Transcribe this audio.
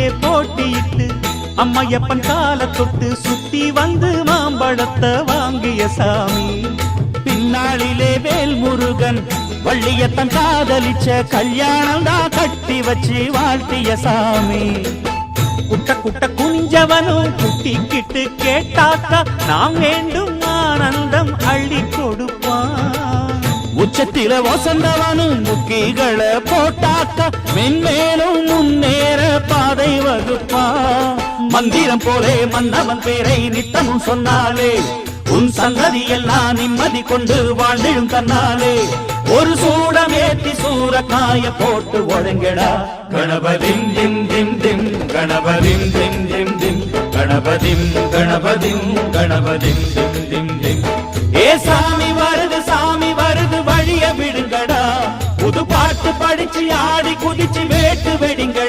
பின்னாளிலே போட்டியிட்டு அம்மையப்பன் கால தொட்டு சுத்தி வந்து மாம்பழத்தை வாங்கிய சாமி. பின்னாளிலே வேல் முருகன் வள்ளியத்தன் காதலிச்ச கல்யாணம் தான் கட்டி வச்சு வாழ்த்திய சாமி. குட்ட குட்ட குனிஞ்சவனும் குட்டிக்கிட்டு கேட்டாக்கா நாம் வேண்டும் ஆனந்தம் அள்ளி கொடுப்பான். உச்சத்தில வசந்தவனும் முக்கிகளை போட்டாக்கா மென்மேலும் முன்னேற பாதை வகுப்பான். மந்திரம் போலே மன்னவன் பேரை நித்தமும் சொன்னாலே உன் சந்ததி எல்லாம் நிம்மதி கொண்டு வாழ்ந்திடும் தன்னாலே. ஒரு சூடம் ஏத்தி சூரக்காய போட்டு ஒழுங்கடா கணபதிம் திம் திம் திம் கணபதிம் திம் திம் திம் கணபதிம் கணபதிம் கணபதிம் திம் திம் திம். ஏ சாமி வருது வழிய விடுங்கடா. புது பாட்டு படிச்சு ஆடி குதிச்சு வேட்டு வெடிங்கடா.